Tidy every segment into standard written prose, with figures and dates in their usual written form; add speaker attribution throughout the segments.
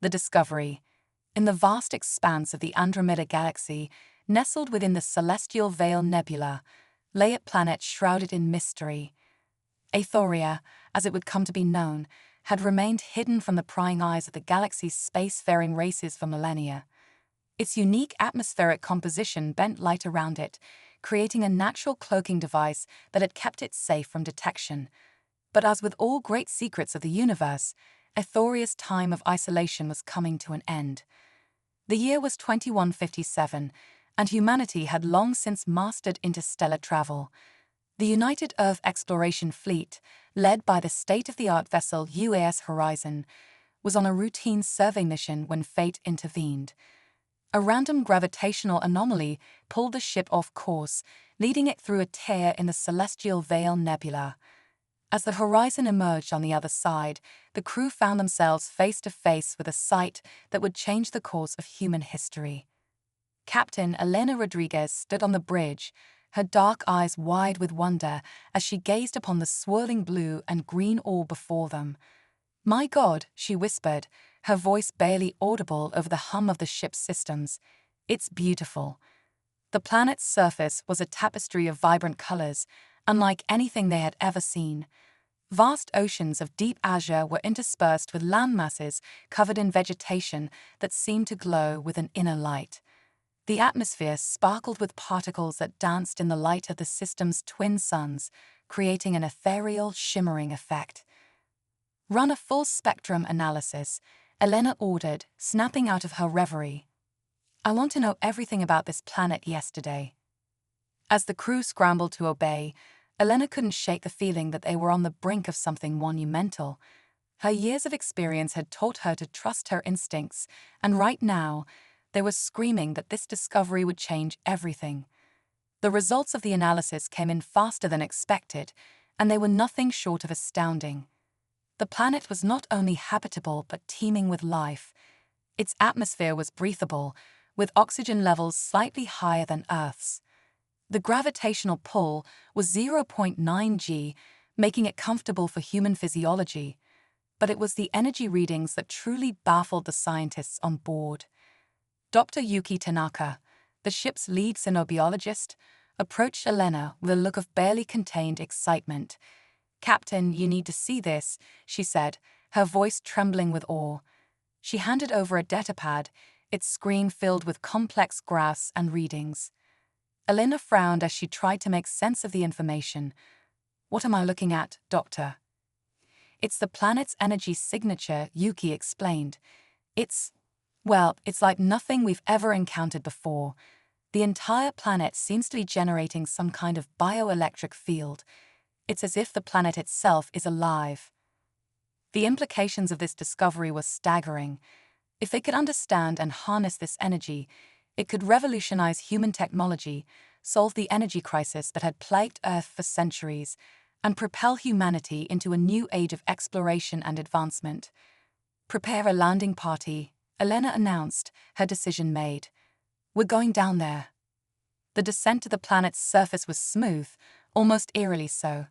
Speaker 1: The discovery. In the vast expanse of the Andromeda Galaxy, nestled within the Celestial Veil Nebula, lay a planet shrouded in mystery. Aethoria, as it would come to be known, had remained hidden from the prying eyes of the galaxy's spacefaring races for millennia. Its unique atmospheric composition bent light around it, creating a natural cloaking device that had kept it safe from detection. But as with all great secrets of the universe, Aethoria's time of isolation was coming to an end. The year was 2157, and humanity had long since mastered interstellar travel. The United Earth Exploration Fleet, led by the state-of-the-art vessel UAS Horizon, was on a routine survey mission when fate intervened. A random gravitational anomaly pulled the ship off course, leading it through a tear in the Celestial Veil Nebula. As the horizon emerged on the other side, the crew found themselves face to face with a sight that would change the course of human history. Captain Elena Rodriguez stood on the bridge, her dark eyes wide with wonder as she gazed upon the swirling blue and green orb before them. "My God," she whispered, her voice barely audible over the hum of the ship's systems. "It's beautiful." The planet's surface was a tapestry of vibrant colors, unlike anything they had ever seen. Vast oceans of deep azure were interspersed with landmasses covered in vegetation that seemed to glow with an inner light. The atmosphere sparkled with particles that danced in the light of the system's twin suns, creating an ethereal, shimmering effect. "Run a full-spectrum analysis," Elena ordered, snapping out of her reverie. "I want to know everything about this planet yesterday." As the crew scrambled to obey, Elena couldn't shake the feeling that they were on the brink of something monumental. Her years of experience had taught her to trust her instincts, and right now, they were screaming that this discovery would change everything. The results of the analysis came in faster than expected, and they were nothing short of astounding. The planet was not only habitable but teeming with life. Its atmosphere was breathable, with oxygen levels slightly higher than Earth's. The gravitational pull was 0.9 g, making it comfortable for human physiology. But it was the energy readings that truly baffled the scientists on board. Dr. Yuki Tanaka, the ship's lead xenobiologist, approached Elena with a look of barely contained excitement. "Captain, you need to see this," she said, her voice trembling with awe. She handed over a datapad, its screen filled with complex graphs and readings. Elena frowned as she tried to make sense of the information. "What am I looking at, Doctor?" "It's the planet's energy signature," Yuki explained. It's like nothing we've ever encountered before. The entire planet seems to be generating some kind of bioelectric field. It's as if the planet itself is alive." The implications of this discovery were staggering. If they could understand and harness this energy, it could revolutionize human technology, solve the energy crisis that had plagued Earth for centuries, and propel humanity into a new age of exploration and advancement. "Prepare a landing party," Elena announced, her decision made. "We're going down there." The descent to the planet's surface was smooth, almost eerily so.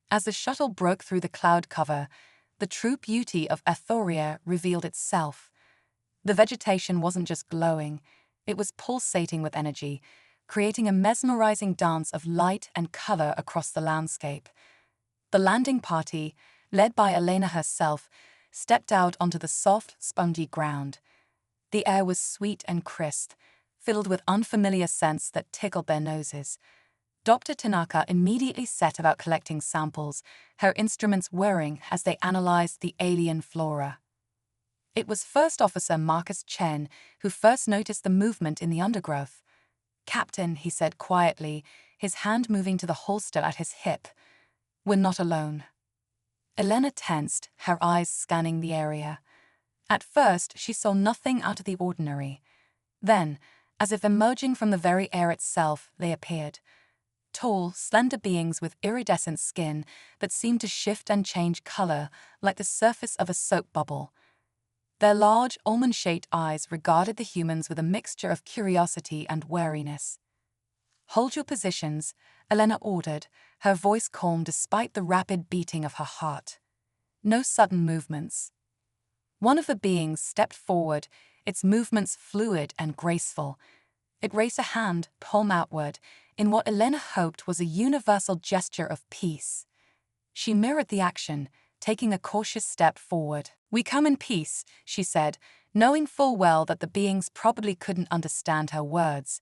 Speaker 1: As the shuttle broke through the cloud cover, the true beauty of Aethoria revealed itself. The vegetation wasn't just glowing, it was pulsating with energy, creating a mesmerizing dance of light and color across the landscape. The landing party, led by Elena herself, stepped out onto the soft, spongy ground. The air was sweet and crisp, filled with unfamiliar scents that tickled their noses. Dr. Tanaka immediately set about collecting samples, her instruments whirring as they analyzed the alien flora. It was First Officer Marcus Chen who first noticed the movement in the undergrowth. "Captain," he said quietly, his hand moving to the holster at his hip. "We're not alone." Elena tensed, her eyes scanning the area. At first, she saw nothing out of the ordinary. Then, as if emerging from the very air itself, they appeared. Tall, slender beings with iridescent skin that seemed to shift and change color like the surface of a soap bubble. Their large, almond-shaped eyes regarded the humans with a mixture of curiosity and wariness. "Hold your positions," Elena ordered, her voice calm despite the rapid beating of her heart. "No sudden movements." One of the beings stepped forward, its movements fluid and graceful. It raised a hand, palm outward, in what Elena hoped was a universal gesture of peace. She mirrored the action, taking a cautious step forward. "We come in peace," she said, knowing full well that the beings probably couldn't understand her words.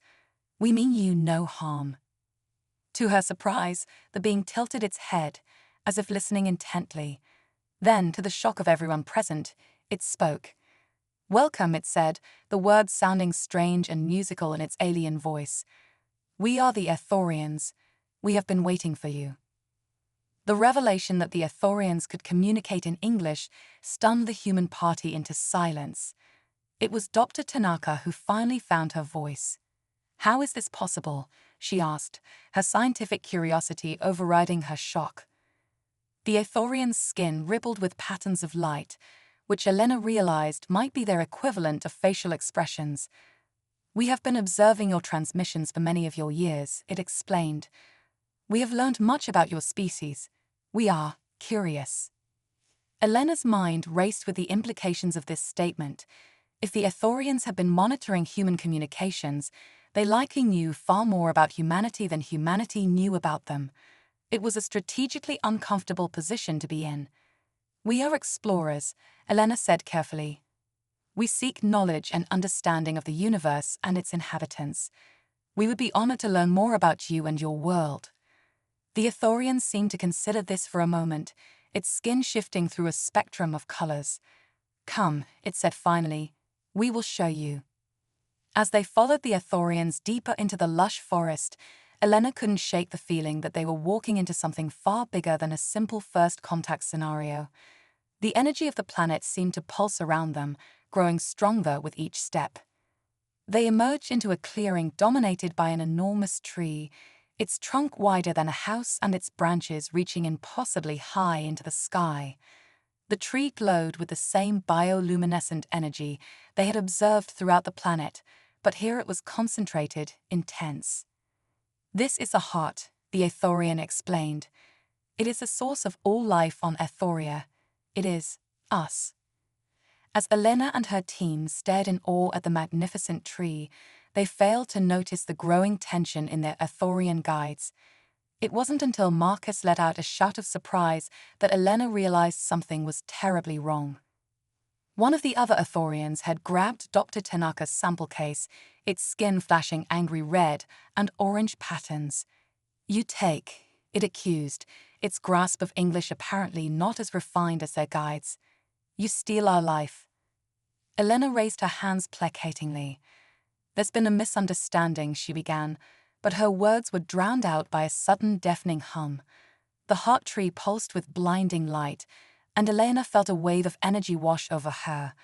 Speaker 1: "We mean you no harm." To her surprise, the being tilted its head, as if listening intently. Then, to the shock of everyone present, it spoke. "Welcome," it said, the words sounding strange and musical in its alien voice. "We are the Ethorians. We have been waiting for you." The revelation that the Ethorians could communicate in English stunned the human party into silence. It was Dr. Tanaka who finally found her voice. "How is this possible?" she asked, her scientific curiosity overriding her shock. The Ethorians' skin rippled with patterns of light, which Elena realized might be their equivalent of facial expressions. "We have been observing your transmissions for many of your years," it explained. "We have learned much about your species. We are curious." Elena's mind raced with the implications of this statement. If the Ethorians had been monitoring human communications, they likely knew far more about humanity than humanity knew about them. It was a strategically uncomfortable position to be in. "We are explorers," Elena said carefully. "We seek knowledge and understanding of the universe and its inhabitants. We would be honored to learn more about you and your world." The Ethorian seemed to consider this for a moment, its skin shifting through a spectrum of colors. "Come," it said finally, "we will show you." As they followed the Ethorians deeper into the lush forest, Elena couldn't shake the feeling that they were walking into something far bigger than a simple first contact scenario. The energy of the planet seemed to pulse around them, growing stronger with each step. They emerged into a clearing dominated by an enormous tree, its trunk wider than a house and its branches reaching impossibly high into the sky. The tree glowed with the same bioluminescent energy they had observed throughout the planet, but here it was concentrated, intense. "This is the heart," the Ethorian explained. "It is the source of all life on Ethoria. It is us." As Elena and her team stared in awe at the magnificent tree, they failed to notice the growing tension in their Ethorian guides. It wasn't until Marcus let out a shout of surprise that Elena realized something was terribly wrong. One of the other Ethorians had grabbed Dr. Tanaka's sample case, its skin flashing angry red and orange patterns. "You take," it accused, its grasp of English apparently not as refined as their guides. "You steal our life." Elena raised her hands placatingly. "There's been a misunderstanding," she began, but her words were drowned out by a sudden deafening hum. The heart tree pulsed with blinding light, and Elena felt a wave of energy wash over her,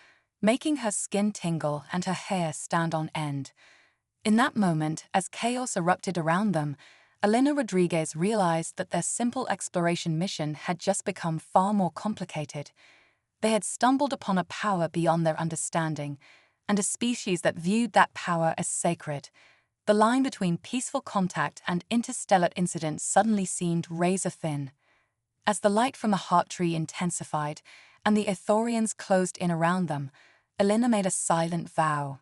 Speaker 1: making her skin tingle and her hair stand on end. In that moment, as chaos erupted around them, Elena Rodriguez realized that their simple exploration mission had just become far more complicated. They had stumbled upon a power beyond their understanding, and a species that viewed that power as sacred. The line between peaceful contact and interstellar incident suddenly seemed razor-thin. As the light from the heart tree intensified and the Ethorians closed in around them, Elena made a silent vow.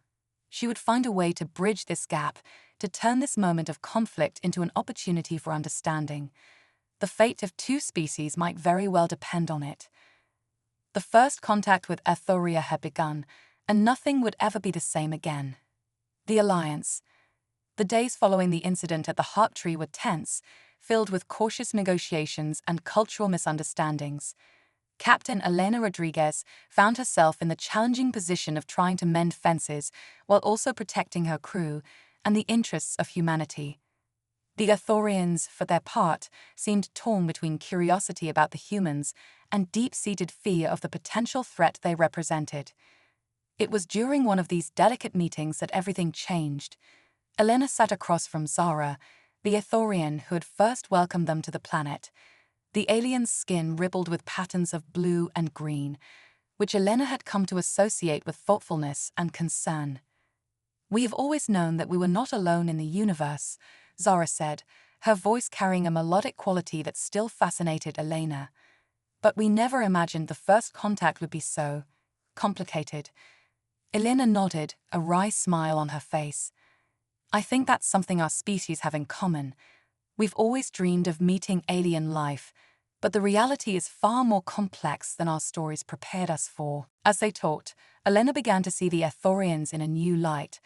Speaker 1: She would find a way to bridge this gap, to turn this moment of conflict into an opportunity for understanding. The fate of two species might very well depend on it. The first contact with Ethoria had begun, and nothing would ever be the same again. The Alliance. The days following the incident at the heart tree were tense, filled with cautious negotiations and cultural misunderstandings. Captain Elena Rodriguez found herself in the challenging position of trying to mend fences while also protecting her crew and the interests of humanity. The Ethorians, for their part, seemed torn between curiosity about the humans and deep-seated fear of the potential threat they represented. It was during one of these delicate meetings that everything changed. Elena sat across from Zara, the Ethorian who had first welcomed them to the planet. The alien's skin rippled with patterns of blue and green, which Elena had come to associate with thoughtfulness and concern. "We have always known that we were not alone in the universe," Zara said, her voice carrying a melodic quality that still fascinated Elena. "But we never imagined the first contact would be so complicated. Elena nodded, a wry smile on her face. I think that's something our species have in common. We've always dreamed of meeting alien life, but the reality is far more complex than our stories prepared us for. As they talked, Elena began to see the Ithorians in a new light.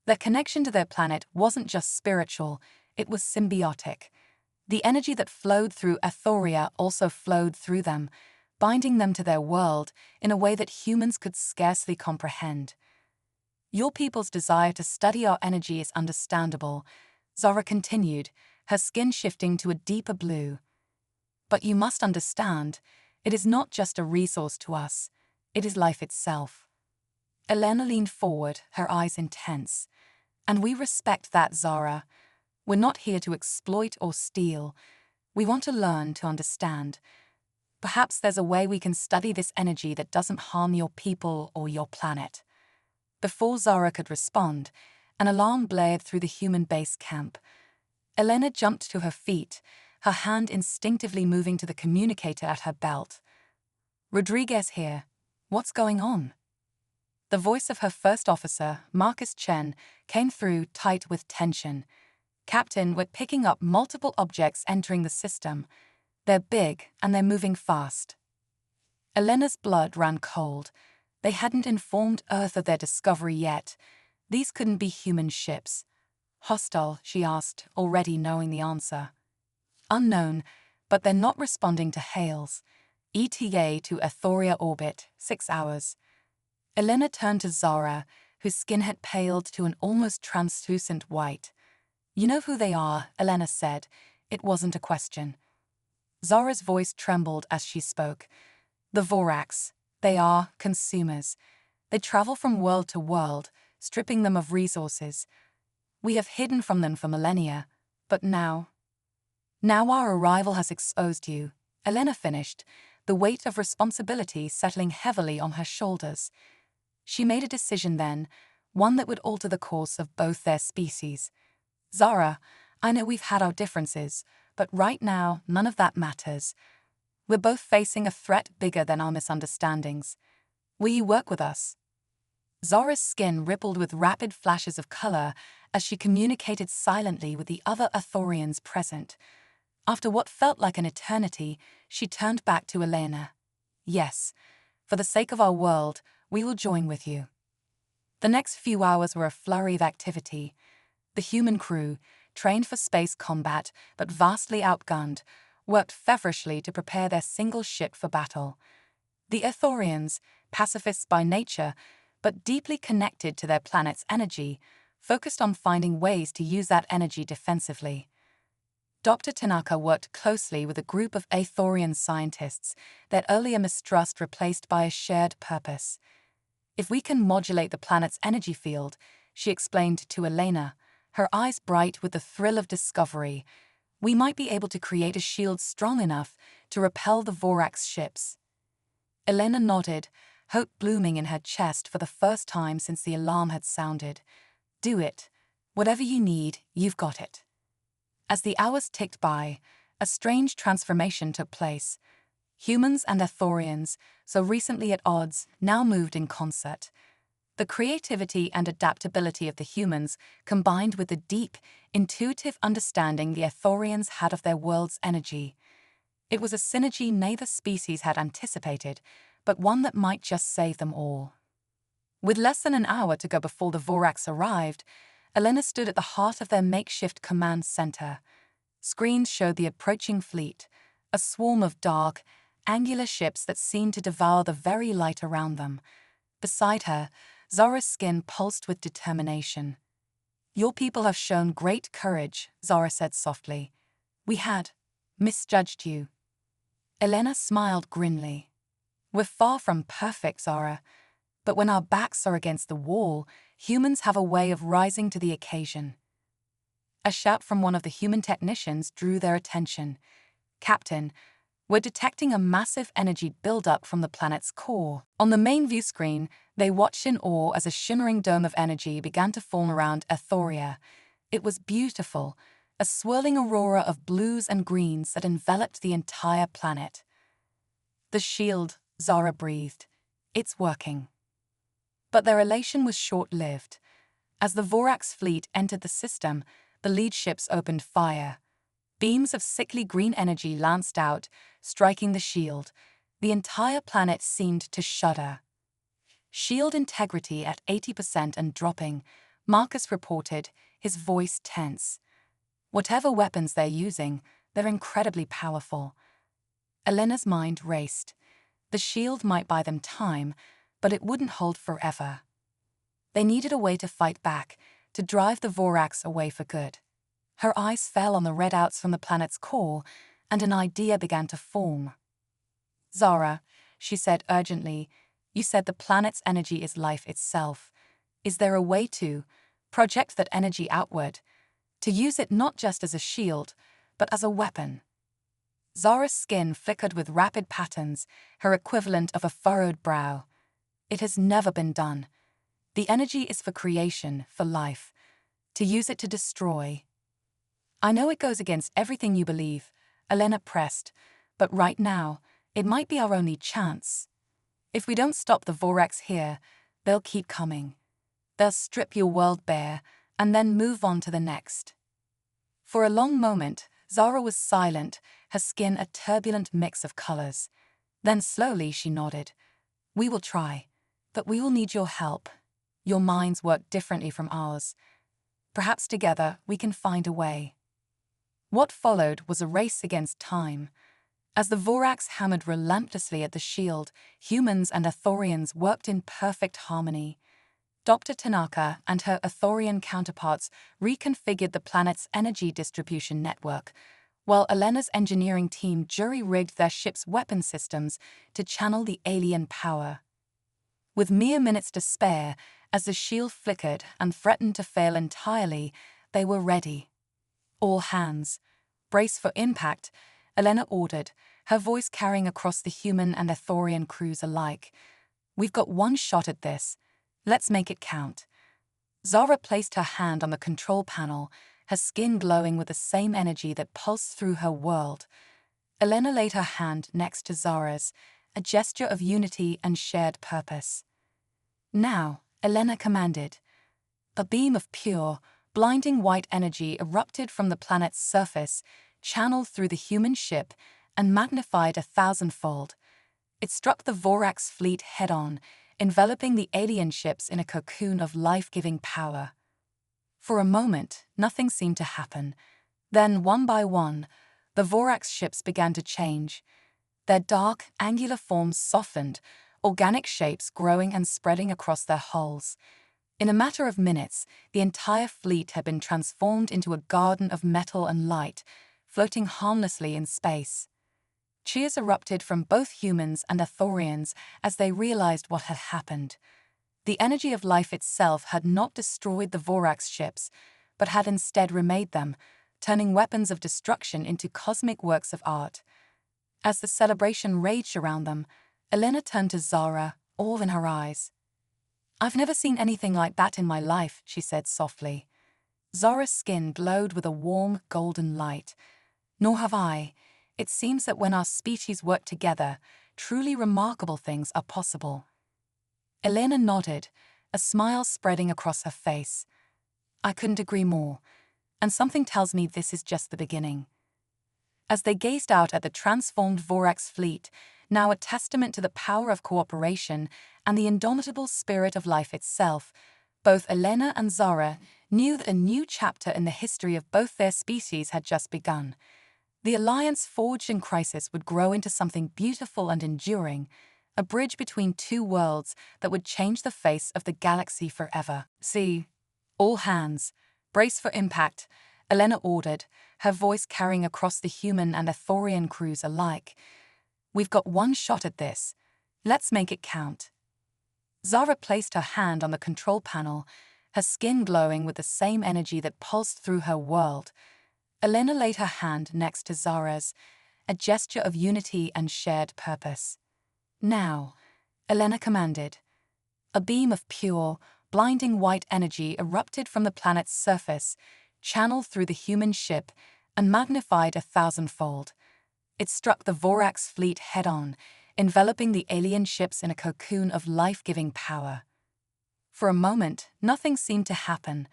Speaker 1: Their connection to their planet wasn't just spiritual, it was symbiotic. The energy that flowed through Ithoria also flowed through them, binding them to their world in a way that humans could scarcely comprehend. Your people's desire to study our energy is understandable, Zara continued, her skin shifting to a deeper blue. But you must understand, it is not just a resource to us, it is life itself. Elena leaned forward, her eyes intense. And we respect that, Zara. We're not here to exploit or steal. We want to learn to understand. Perhaps there's a way we can study this energy that doesn't harm your people or your planet. Before Zara could respond, an alarm blared through the human base camp. Elena jumped to her feet, her hand instinctively moving to the communicator at her belt. Rodriguez here. What's going on? The voice of her first officer, Marcus Chen, came through tight with tension. Captain, we're picking up multiple objects entering the system. They're big and they're moving fast. Elena's blood ran cold. They hadn't informed Earth of their discovery yet. These couldn't be human ships. Hostile, she asked, already knowing the answer. Unknown, but they're not responding to hails. ETA to Ithoria orbit, 6 hours. Elena turned to Zara, whose skin had paled to an almost translucent white. You know who they are, Elena said. It wasn't a question. Zara's voice trembled as she spoke. The Vorax. They are consumers. They travel from world to world, stripping them of resources. We have hidden from them for millennia, but now our arrival has exposed you, Elena finished, the weight of responsibility settling heavily on her shoulders. She made a decision then, one that would alter the course of both their species. Zara, I know we've had our differences, but right now none of that matters. We're both facing a threat bigger than our misunderstandings. Will you work with us? Zara's skin rippled with rapid flashes of color as she communicated silently with the other Ithorians present. After what felt like an eternity, she turned back to Elena. Yes, for the sake of our world, we will join with you. The next few hours were a flurry of activity. The human crew, trained for space combat but vastly outgunned, worked feverishly to prepare their single ship for battle. The Ithorians, pacifists by nature, but deeply connected to their planet's energy, focused on finding ways to use that energy defensively. Dr. Tanaka worked closely with a group of Ithorian scientists, their earlier mistrust replaced by a shared purpose. If we can modulate the planet's energy field, she explained to Elena, her eyes bright with the thrill of discovery, we might be able to create a shield strong enough to repel the Vorax ships. Elena nodded, hope blooming in her chest for the first time since the alarm had sounded. Do it. Whatever you need, you've got it. As the hours ticked by, a strange transformation took place. Humans and Ithorians, so recently at odds, now moved in concert. The creativity and adaptability of the humans combined with the deep, intuitive understanding the Ithorians had of their world's energy. It was a synergy neither species had anticipated, but one that might just save them all. With less than an hour to go before the Vorax arrived, Elena stood at the heart of their makeshift command center. Screens showed the approaching fleet, a swarm of dark, angular ships that seemed to devour the very light around them. Beside her, Zara's skin pulsed with determination. Your people have shown great courage, Zara said softly. We had misjudged you. Elena smiled grimly. We're far from perfect, Zara. But when our backs are against the wall, humans have a way of rising to the occasion. A shout from one of the human technicians drew their attention. Captain, we're detecting a massive energy buildup from the planet's core. On the main view screen, they watched in awe as a shimmering dome of energy began to form around Ithoria. It was beautiful, a swirling aurora of blues and greens that enveloped the entire planet. The shield, Zara breathed. It's working. But their elation was short-lived. As the Vorax fleet entered the system, the lead ships opened fire. Beams of sickly green energy lanced out, striking the shield. The entire planet seemed to shudder. Shield integrity at 80% and dropping, Marcus reported, his voice tense. Whatever weapons they're using, they're incredibly powerful. Elena's mind raced. The shield might buy them time, but it wouldn't hold forever. They needed a way to fight back, to drive the Vorax away for good. Her eyes fell on the redouts from the planet's core, and an idea began to form. "Zara," she said urgently, "you said the planet's energy is life itself. Is there a way to project that energy outward, to use it not just as a shield, but as a weapon?" Zara's skin flickered with rapid patterns, her equivalent of a furrowed brow. "It has never been done. The energy is for creation, for life. To use it to destroy." "I know it goes against everything you believe," Elena pressed, "but right now, it might be our only chance. If we don't stop the Vorax here, they'll keep coming. They'll strip your world bare, and then move on to the next." For a long moment, Zara was silent, her skin a turbulent mix of colors. Then slowly she nodded. "We will try, but we will need your help. Your minds work differently from ours. Perhaps together we can find a way." What followed was a race against time. As the Vorax hammered relentlessly at the shield, humans and Athorians worked in perfect harmony. Dr. Tanaka and her Athorian counterparts reconfigured the planet's energy distribution network, while Elena's engineering team jury-rigged their ship's weapon systems to channel the alien power. With mere minutes to spare, as the shield flickered and threatened to fail entirely, they were ready. "All hands, brace for impact," Elena ordered, her voice carrying across the human and Athorian crews alike. "We've got one shot at this. Let's make it count." Zara placed her hand on the control panel, her skin glowing with the same energy that pulsed through her world. Elena laid her hand next to Zara's, a gesture of unity and shared purpose. "Now," Elena commanded. A beam of pure, blinding white energy erupted from the planet's surface, channeled through the human ship, and magnified 1,000-fold. It struck the Vorax fleet head-on, enveloping the alien ships in a cocoon of life-giving power. For a moment, nothing seemed to happen. Then, one by one, the Vorax ships began to change. Their dark, angular forms softened, organic shapes growing and spreading across their hulls. In a matter of minutes, the entire fleet had been transformed into a garden of metal and light, floating harmlessly in space. Cheers erupted from both humans and Athorians as they realized what had happened. The energy of life itself had not destroyed the Vorax ships, but had instead remade them, turning weapons of destruction into cosmic works of art. As the celebration raged around them, Elena turned to Zara, awe in her eyes. "I've never seen anything like that in my life," she said softly. Zara's skin glowed with a warm, golden light. "Nor have I. It seems that when our species work together, truly remarkable things are possible." Elena nodded, a smile spreading across her face. "I couldn't agree more, and something tells me this is just the beginning." As they gazed out at the transformed Vorax fleet, now a testament to the power of cooperation and the indomitable spirit of life itself, both Elena and Zara knew that a new chapter in the history of both their species had just begun. The alliance forged in crisis would grow into something beautiful and enduring, a bridge between two worlds that would change the face of the galaxy forever. "See, all hands, brace for impact," Elena ordered, her voice carrying across the human and Athorian crews alike. "We've got one shot at this. Let's make it count." Zara placed her hand on the control panel, her skin glowing with the same energy that pulsed through her world. Elena laid her hand next to Zara's, a gesture of unity and shared purpose. "Now," Elena commanded. A beam of pure, blinding white energy erupted from the planet's surface, channeled through the human ship, and magnified 1,000-fold. It struck the Vorax fleet head-on, enveloping the alien ships in a cocoon of life-giving power. For a moment, nothing seemed to happen.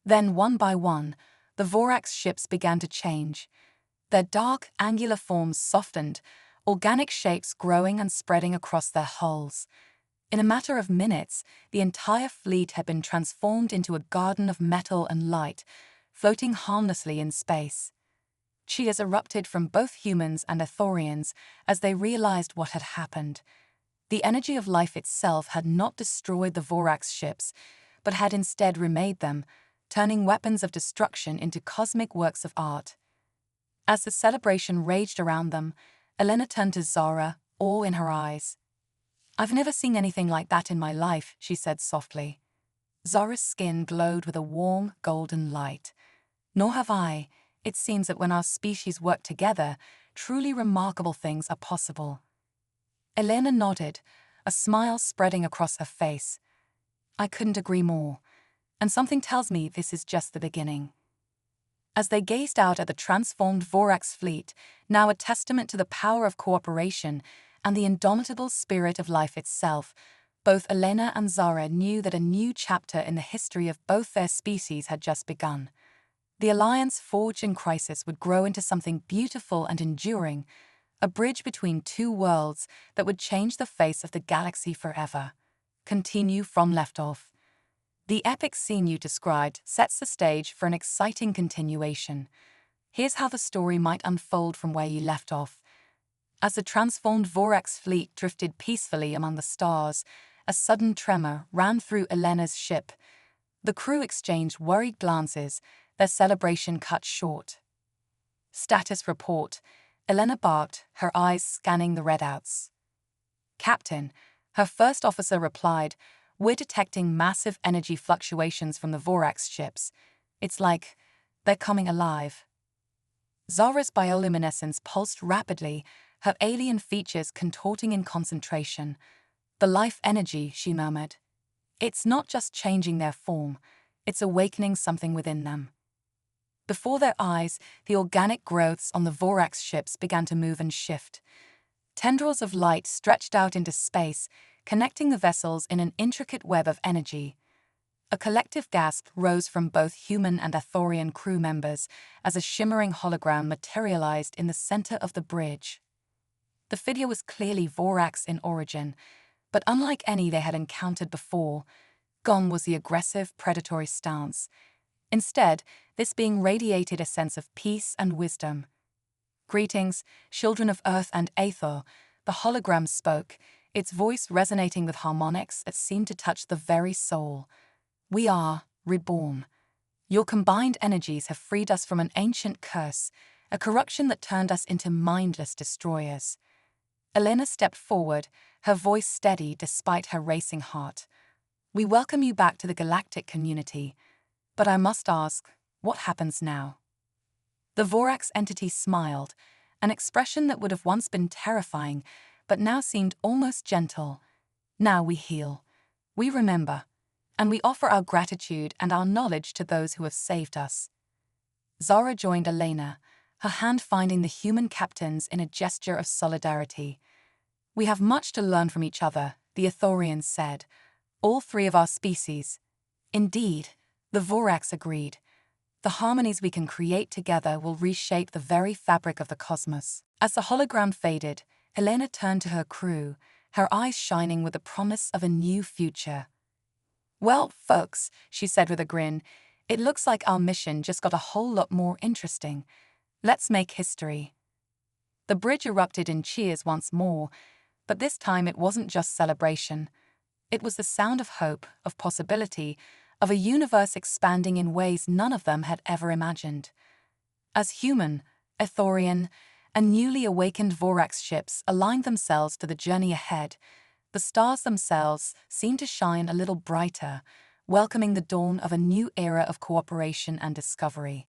Speaker 1: Then, one by one, the Vorax ships began to change. Their dark, angular forms softened, organic shapes growing and spreading across their hulls. In a matter of minutes, the entire fleet had been transformed into a garden of metal and light, floating harmlessly in space. Cheers erupted from both humans and Ithorians as they realized what had happened. The energy of life itself had not destroyed the Vorax ships, but had instead remade them, turning weapons of destruction into cosmic works of art. As the celebration raged around them, Elena turned to Zara, awe in her eyes. "I've never seen anything like that in my life," she said softly. Zara's skin glowed with a warm, golden light. "Nor have I. It seems that when our species work together, truly remarkable things are possible." Elena nodded, a smile spreading across her face. "I couldn't agree more. And something tells me this is just the beginning." As they gazed out at the transformed Vorax fleet, now a testament to the power of cooperation and the indomitable spirit of life itself, both Elena and Zara knew that a new chapter in the history of both their species had just begun. The alliance forged in crisis would grow into something beautiful and enduring, a bridge between two worlds that would change the face of the galaxy forever. Continue from left off. The epic scene you described sets the stage for an exciting continuation. Here's how the story might unfold from where you left off. As the transformed Vorax fleet drifted peacefully among the stars, a sudden tremor ran through Elena's ship. The crew exchanged worried glances, their celebration cut short. "Status report," Elena barked, her eyes scanning the readouts. "Captain," her first officer replied, "we're detecting massive energy fluctuations from the Vorax ships. It's like they're coming alive." Zara's bioluminescence pulsed rapidly, her alien features contorting in concentration. "The life energy," she murmured. "It's not just changing their form, it's awakening something within them." Before their eyes, the organic growths on the Vorax ships began to move and shift. Tendrils of light stretched out into space, connecting the vessels in an intricate web of energy. A collective gasp rose from both human and Ithorian crew members as a shimmering hologram materialized in the center of the bridge. The figure was clearly Vorax in origin, but unlike any they had encountered before, gone was the aggressive, predatory stance. Instead, this being radiated a sense of peace and wisdom. "Greetings, children of Earth and Aethor," the hologram spoke, its voice resonating with harmonics that seemed to touch the very soul. "We are reborn. Your combined energies have freed us from an ancient curse, a corruption that turned us into mindless destroyers." Elena stepped forward, her voice steady despite her racing heart. "We welcome you back to the Galactic community. But I must ask, what happens now?" The Vorax entity smiled, an expression that would have once been terrifying, but now seemed almost gentle. "Now we heal. We remember. And we offer our gratitude and our knowledge to those who have saved us." Zara joined Elena, her hand finding the human captains in a gesture of solidarity. "We have much to learn from each other," the Ithorians said. "All three of our species." "Indeed," the Vorax agreed. "The harmonies we can create together will reshape the very fabric of the cosmos." As the hologram faded, Elena turned to her crew, her eyes shining with the promise of a new future. "Well, folks," she said with a grin, "it looks like our mission just got a whole lot more interesting. Let's make history." The bridge erupted in cheers once more, but this time it wasn't just celebration. It was the sound of hope, of possibility, of a universe expanding in ways none of them had ever imagined. As human, Ithorian, and newly awakened Vorax ships aligned themselves to the journey ahead, the stars themselves seemed to shine a little brighter, welcoming the dawn of a new era of cooperation and discovery.